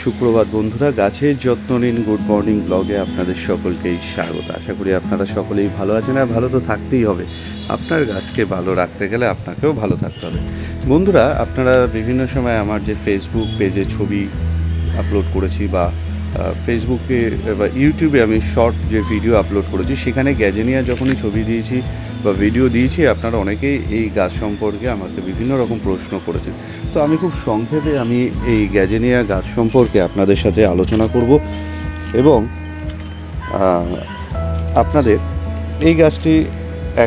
সুপ্রভাত বন্ধুরা, গাছের যত্ন নিন গুড মর্নিং ব্লগে আপনাদের সকলকেই স্বাগত। আশা করি আপনারা সকলেই ভালো আছেন, আর ভালো তো থাকতেই হবে। আপনার গাছকে ভালো রাখতে গেলে আপনাকেও ভালো থাকতে হবে। বন্ধুরা, আপনারা বিভিন্ন সময় আমার যে ফেসবুক পেজে ছবি আপলোড করেছি বা ফেসবুকে বা ইউটিউবে আমি শর্ট যে ভিডিও আপলোড করেছি, সেখানে গ্যাজেনিয়া যখনই ছবি দিয়েছি বা ভিডিও দিয়েছি, আপনারা অনেকেই এই গাছ সম্পর্কে আমাকে বিভিন্ন রকম প্রশ্ন করেছেন। তো আমি খুব সংক্ষেপে আমি এই গ্যাজেনিয়া গাছ সম্পর্কে আপনাদের সাথে আলোচনা করব এবং আপনাদের এই গাছটি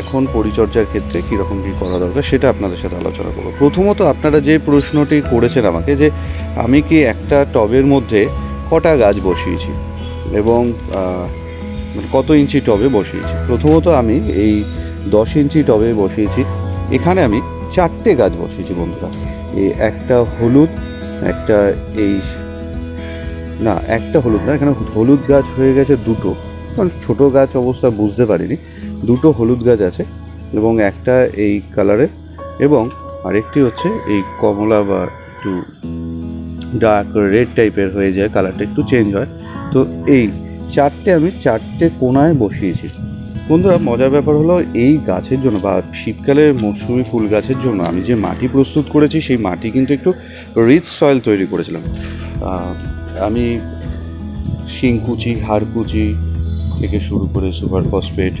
এখন পরিচর্যার ক্ষেত্রে কীরকম কী করা দরকার সেটা আপনাদের সাথে আলোচনা করব। প্রথমত আপনারা যে প্রশ্নটি করেছেন আমাকে, যে আমি কি একটা টবের মধ্যে কটা গাছ বসিয়েছি এবং কত ইঞ্চি টবে বসিয়েছি। প্রথমত আমি এই 10 ইঞ্চি টবে বসিয়েছি। এখানে আমি 4টে গাছ বসিয়েছি বন্ধুরা। এই একটা হলুদ, একটা একটা হলুদ না, এখানে হলুদ গাছ হয়ে গেছে দুটো, কারণ ছোটো গাছ অবস্থা বুঝতে পারিনি। দুটো হলুদ গাছ আছে এবং একটা এই কালারের, এবং আরেকটি হচ্ছে এই কমলা বা একটু ডার্ক রেড টাইপের হয়ে যায়, কালারটা একটু চেঞ্জ হয়। তো এই 4টে আমি 4টে কোণায় বসিয়েছি বন্ধুরা। মজার ব্যাপার হলো, এই গাছের জন্য বা শীতকালের মৌসুমি ফুল গাছের জন্য আমি যে মাটি প্রস্তুত করেছি, সেই মাটি কিন্তু একটু রিচ সয়েল তৈরি করেছিলাম। আমি শিংকুচি, হাড়কুচি থেকে শুরু করে সুপার ফসফেট,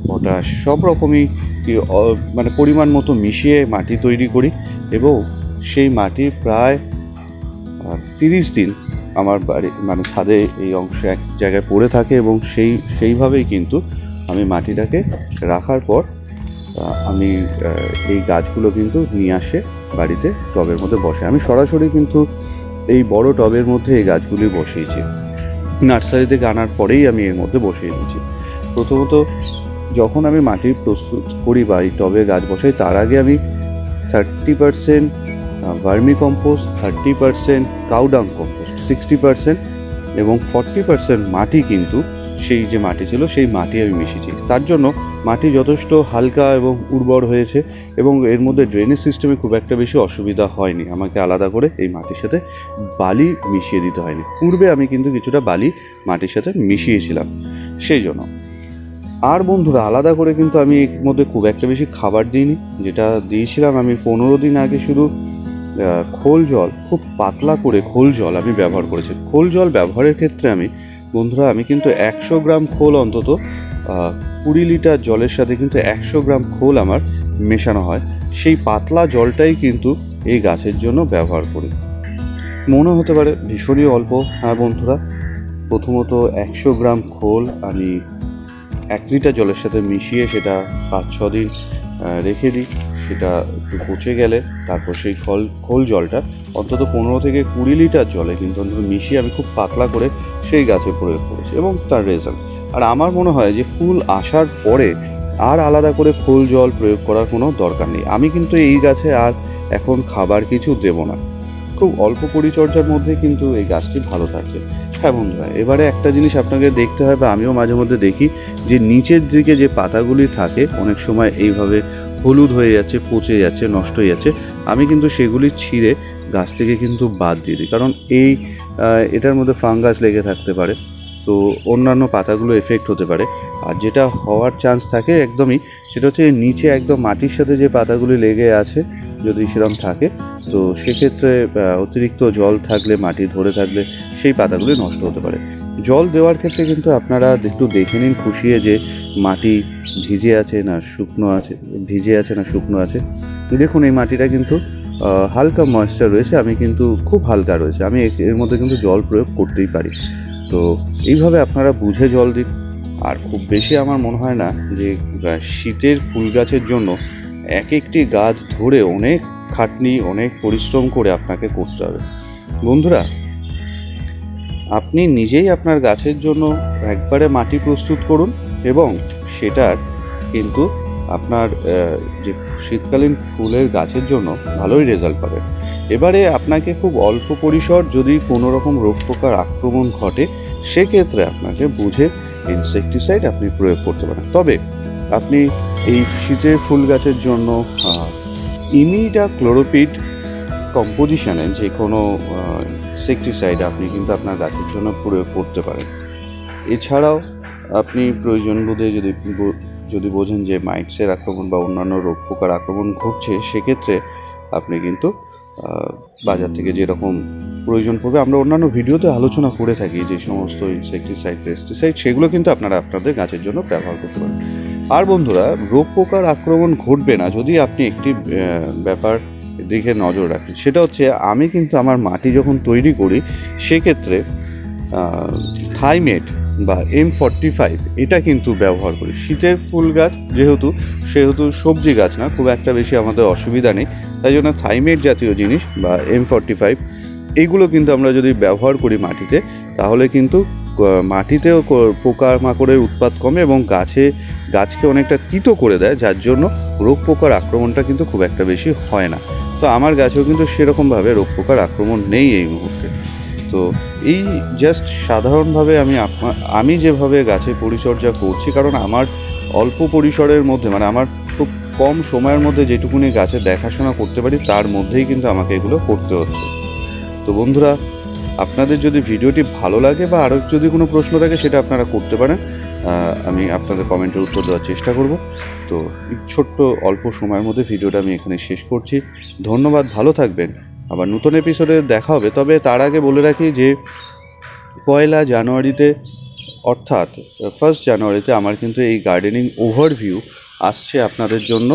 পটাশ সব রকমই মানে পরিমাণ মতো মিশিয়ে মাটি তৈরি করি, এবং সেই মাটি প্রায় 30 দিন আমার বাড়ি মানে ছাদে এই অংশ এক জায়গায় পড়ে থাকে, এবং সেইভাবেই কিন্তু আমি মাটিটাকে রাখার পর আমি এই গাছগুলো কিন্তু নিয়ে আসে বাড়িতে টবের মধ্যে বসে। আমি সরাসরি কিন্তু এই বড় টবের মধ্যে এই গাছগুলি বসিয়েছি, নার্সারি থেকে আনার পরেই আমি এর মধ্যে বসিয়ে দিয়েছি। প্রথমত যখন আমি মাটি প্রস্তুত করি বা এই টবে গাছ বসাই, তার আগে আমি 30% ভার্মি কম্পোস্ট, 30% কাউডাং কম্পোস্ট, 60% এবং 40% মাটি, কিন্তু সেই যে মাটি ছিল সেই মাটি আমি মিশিয়েছি। তার জন্য মাটি যথেষ্ট হালকা এবং উর্বর হয়েছে, এবং এর মধ্যে ড্রেনেজ সিস্টেমে খুব একটা বেশি অসুবিধা হয়নি। আমাকে আলাদা করে এই মাটির সাথে বালি মিশিয়ে দিতে হয়নি। পূর্বে আমি কিন্তু কিছুটা বালি মাটির সাথে মিশিয়েছিলাম সেই জন্য। আর বন্ধুরা, আলাদা করে কিন্তু আমি এর মধ্যে খুব একটা বেশি খাবার দিইনি। যেটা দিয়েছিলাম আমি 15 দিন আগে, শুধু খোল জল, খুব পাতলা করে খোল জল আমি ব্যবহার করেছি। খোল জল ব্যবহারের ক্ষেত্রে আমি কিন্তু 100 গ্রাম খোল, অন্তত 20 লিটার জলের সাথে কিন্তু 100 গ্রাম খোল আমার মেশানো হয়। সেই পাতলা জলটাই কিন্তু এই গাছের জন্য ব্যবহার করি। মনে হতে পারে ভীষণই অল্প। হ্যাঁ বন্ধুরা, প্রথমত 100 গ্রাম খোল আমি 1 লিটার জলের সাথে মিশিয়ে সেটা 5-6 দিন রেখে দিই। সেটা একটু পচে গেলে তারপর সেই খোল জলটা অন্তত 15 থেকে 20 লিটার জলে কিন্তু অন্তত মিশিয়ে আমি খুব পাতলা করে সেই গাছে প্রয়োগ করেছি, এবং তার রেজাল্ট। আর আমার মনে হয় যে ফুল আসার পরে আর আলাদা করে খোল জল প্রয়োগ করার কোনো দরকার নেই। আমি কিন্তু এই গাছে আর এখন খাবার কিছু দেব না। খুব অল্প পরিচর্যার মধ্যে কিন্তু এই গাছটি ভালো থাকছে। হ্যাঁ বন্ধুরা, এবারে একটা জিনিস আপনাকে দেখতে হয়, বা আমিও মাঝে মধ্যে দেখি, যে নিচের দিকে যে পাতাগুলি থাকে অনেক সময় এইভাবে হলুদ হয়ে যাচ্ছে, পচে যাচ্ছে, নষ্ট হয়ে যাচ্ছে। আমি কিন্তু সেগুলি ছিঁড়ে গাছ থেকে কিন্তু বাদ দিয়ে দিই, কারণ এটার মধ্যে ফাঙ্গাস লেগে থাকতে পারে, তো অন্যান্য পাতাগুলো এফেক্ট হতে পারে। আর যেটা হওয়ার চান্স থাকে একদমই, সেটা হচ্ছে নিচে একদম মাটির সাথে যে পাতাগুলি লেগে আছে, যদি সেরকম থাকে, তো সেক্ষেত্রে অতিরিক্ত জল থাকলে, মাটি ধরে থাকলে সেই পাতাগুলি নষ্ট হতে পারে। জল দেওয়ার ক্ষেত্রে কিন্তু আপনারা একটু দেখে নিন খুশিয়ে, যে মাটি ভিজে আছে না শুকনো আছে। দেখুন এই মাটিটা কিন্তু হালকা ময়েশ্চার রয়েছে, আমি কিন্তু খুব হালকা রয়েছে, আমি এর মধ্যে কিন্তু জল প্রয়োগ করতেই পারি। তো এইভাবে আপনারা বুঝে জল দিন। আর খুব বেশি আমার মনে হয় না যে শীতের ফুল গাছের জন্য একটি গাছ ধরে অনেক খাটনি, অনেক পরিশ্রম করে আপনাকে করতে হবে। বন্ধুরা, আপনি নিজেই আপনার গাছের জন্য একবারে মাটি প্রস্তুত করুন, এবং সেটার কিন্তু আপনার যে শীতকালীন ফুলের গাছের জন্য ভালোই রেজাল্ট পাবেন। এবারে আপনাকে খুব অল্প পরিসর যদি কোনো রকম রোগ পোকার আক্রমণ ঘটে, সেক্ষেত্রে আপনাকে বুঝে ইনসেকটিসাইড আপনি প্রয়োগ করতে পারেন। তবে আপনি এই শীতের ফুল গাছের জন্য ইমিডাক্লোরোপিড কম্পোজিশনের যে কোনো ইনসেকটিসাইড আপনি কিন্তু আপনার গাছের জন্য প্রয়োগ করতে পারেন। এছাড়াও আপনি প্রয়োজন বোধে যদি বোঝেন যে মাইটসের আক্রমণ বা অন্যান্য রোগ পোকার আক্রমণ ঘটছে, সেক্ষেত্রে আপনি কিন্তু বাজার থেকে যেরকম প্রয়োজন পড়বে, আমরা অন্যান্য ভিডিওতে আলোচনা করে থাকি যে সমস্ত ইনসেকটিসাইড, পেস্টিসাইড, সেগুলো কিন্তু আপনারা আপনাদের গাছের জন্য ব্যবহার করতে পারেন। আর বন্ধুরা, রোগ পোকার আক্রমণ ঘটবে না যদি আপনি একটি ব্যাপার দিকে নজর রাখেন। সেটা হচ্ছে, আমি কিন্তু আমার মাটি যখন তৈরি করি সেক্ষেত্রে থাইমেট বা M45 এটা কিন্তু ব্যবহার করি। শীতের ফুল গাছ সেহেতু সবজি গাছ না, খুব একটা বেশি আমাদের অসুবিধা নেই, তাই জন্য থাইমেট জাতীয় জিনিস বা M45 এইগুলো কিন্তু আমরা যদি ব্যবহার করি মাটিতে, তাহলে কিন্তু মাটিতেও পোকামাকড়ের উৎপাত কমে এবং গাছকে অনেকটা তিতো করে দেয়, যার জন্য রোগ পোকার আক্রমণটা কিন্তু খুব একটা বেশি হয় না। তো আমার গাছেও কিন্তু সেরকমভাবে রোগ পোকার আক্রমণ নেই এই মুহূর্তে। তো এই জাস্ট সাধারণভাবে আমি যেভাবে গাছের পরিচর্যা করছি, কারণ আমার অল্প পরিসরের মধ্যে, মানে আমার খুব কম সময়ের মধ্যে যেটুকুনি গাছের দেখাশোনা করতে পারি, তার মধ্যেই কিন্তু আমাকে এগুলো করতে হচ্ছে। তো বন্ধুরা, আপনাদের যদি ভিডিওটি ভালো লাগে বা আরও যদি কোনো প্রশ্ন থাকে, সেটা আপনারা করতে পারেন, আমি আপনাদের কমেন্টের উত্তর দেওয়ার চেষ্টা করব। তো ছোট্ট অল্প সময়ের মধ্যে ভিডিওটা আমি এখানে শেষ করছি। ধন্যবাদ, ভালো থাকবেন, আবার নতুন এপিসোডে দেখা হবে। তবে তার আগে বলে রাখি যে 1 জানুয়ারিতে, অর্থাৎ 1 জানুয়ারিতে আমার কিন্তু এই গার্ডেনিং ওভারভিউ আসছে আপনাদের জন্য।